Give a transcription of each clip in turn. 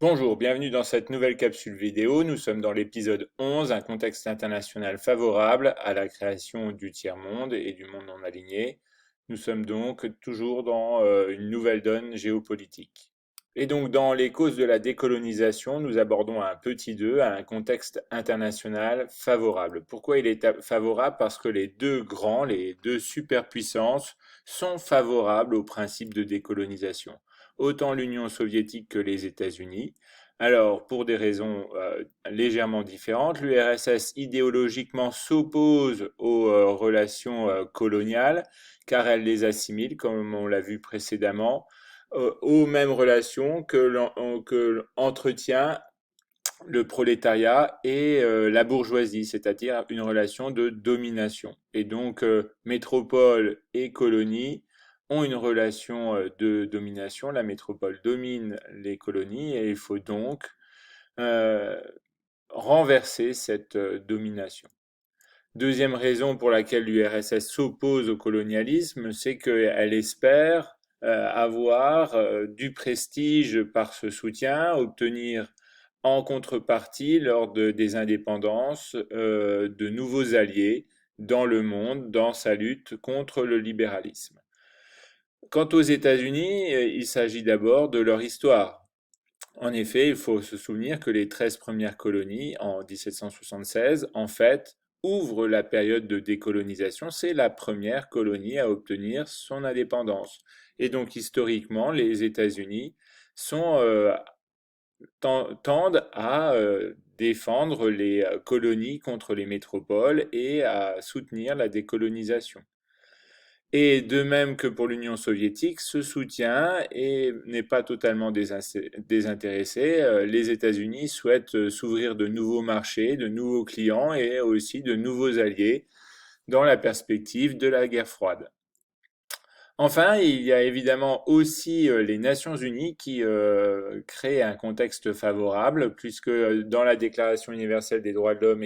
Bonjour, bienvenue dans cette nouvelle capsule vidéo. Nous sommes dans l'épisode 11, un contexte international favorable à la création du tiers-monde et du monde non aligné. Nous sommes donc toujours dans une nouvelle donne géopolitique. Et donc dans les causes de la décolonisation, nous abordons un petit 2, un contexte international favorable. Pourquoi il est favorable? Parce que les deux superpuissances sont favorables au principe de décolonisation, autant l'Union soviétique que les États-Unis. Alors, pour des raisons légèrement différentes, l'URSS idéologiquement s'oppose aux relations coloniales, car elle les assimile, comme on l'a vu précédemment, aux mêmes relations que entretient le prolétariat et la bourgeoisie, c'est-à-dire une relation de domination. Et donc, métropole et colonie ont une relation de domination. La métropole domine les colonies et il faut donc euh, renverser cette domination. Deuxième raison pour laquelle l'URSS s'oppose au colonialisme, c'est qu'elle espère avoir du prestige par ce soutien, obtenir en contrepartie, des indépendances, de nouveaux alliés dans le monde, dans sa lutte contre le libéralisme. Quant aux États-Unis, il s'agit d'abord de leur histoire. En effet, il faut se souvenir que les 13 premières colonies en 1776, en fait, ouvrent la période de décolonisation. C'est la première colonie à obtenir son indépendance. Et donc, historiquement, les États-Unis sont, tendent à défendre les colonies contre les métropoles et à soutenir la décolonisation. Et de même que pour l'Union soviétique, ce soutien n'est pas totalement désintéressé. Les États-Unis souhaitent s'ouvrir de nouveaux marchés, de nouveaux clients et aussi de nouveaux alliés dans la perspective de la guerre froide. Enfin, il y a évidemment aussi les Nations Unies qui créent un contexte favorable, puisque dans la Déclaration universelle des droits de l'homme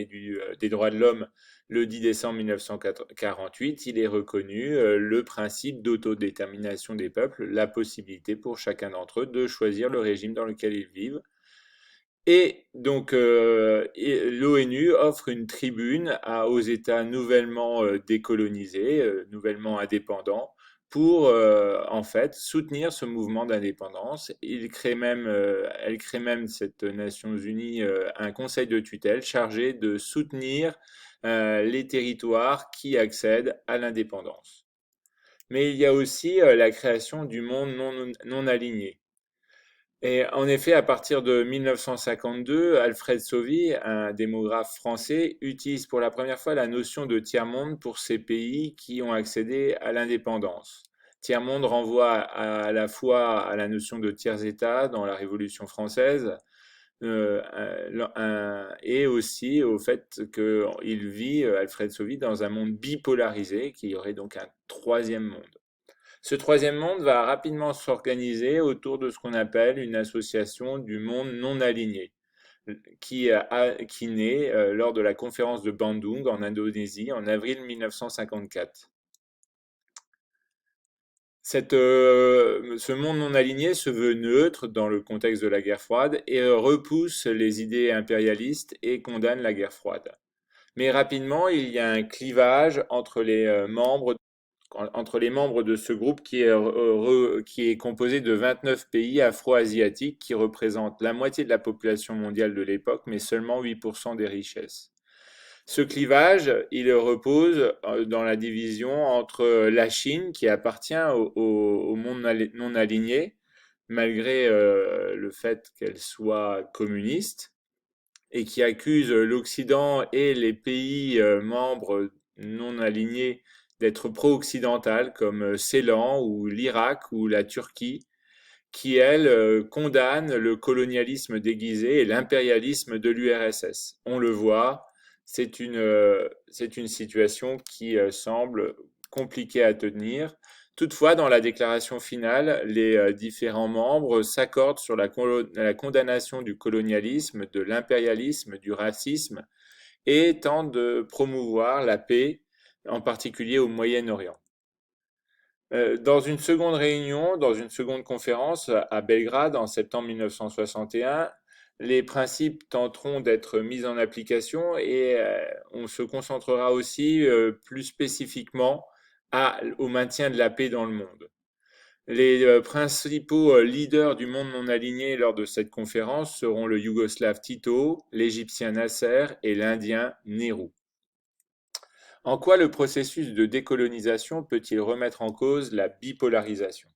des droits de l'homme, le 10 décembre 1948, il est reconnu le principe d'autodétermination des peuples, la possibilité pour chacun d'entre eux de choisir le régime dans lequel ils vivent. Et donc, l'ONU offre une tribune aux États nouvellement décolonisés, nouvellement indépendants, pour en fait soutenir ce mouvement d'indépendance. Elle crée même cette Nations Unies un conseil de tutelle chargé de soutenir les territoires qui accèdent à l'indépendance. Mais il y a aussi la création du monde non aligné. Et en effet, à partir de 1952, Alfred Sauvy, un démographe français, utilise pour la première fois la notion de tiers-monde pour ces pays qui ont accédé à l'indépendance. Tiers-monde renvoie à la fois à la notion de tiers-État dans la Révolution française et aussi au fait qu'il vit, Alfred Sauvy, dans un monde bipolarisé, qui y aurait donc un troisième monde. Ce troisième monde va rapidement s'organiser autour de ce qu'on appelle une association du monde non aligné, qui naît lors de la conférence de Bandung en Indonésie en avril 1954. Ce monde non aligné se veut neutre dans le contexte de la guerre froide et repousse les idées impérialistes et condamne la guerre froide. Mais rapidement, il y a un clivage entre les membres de ce groupe qui est composé de 29 pays afro-asiatiques qui représentent la moitié de la population mondiale de l'époque, mais seulement 8% des richesses. Ce clivage, il repose dans la division entre la Chine, qui appartient au monde non aligné, malgré le fait qu'elle soit communiste, et qui accuse l'Occident et les pays membres non alignés d'être pro-occidental, comme Ceylan ou l'Irak ou la Turquie, qui, elles, condamnent le colonialisme déguisé et l'impérialisme de l'URSS. On le voit, c'est une situation qui semble compliquée à tenir. Toutefois, dans la déclaration finale, les différents membres s'accordent sur la condamnation du colonialisme, de l'impérialisme, du racisme et tentent de promouvoir la paix, en particulier au Moyen-Orient. Dans une seconde réunion, dans une seconde conférence à Belgrade en septembre 1961, les principes tenteront d'être mis en application et on se concentrera aussi plus spécifiquement au maintien de la paix dans le monde. Les principaux leaders du monde non aligné lors de cette conférence seront le Yougoslave Tito, l'Égyptien Nasser et l'Indien Nehru. En quoi le processus de décolonisation peut-il remettre en cause la bipolarisation?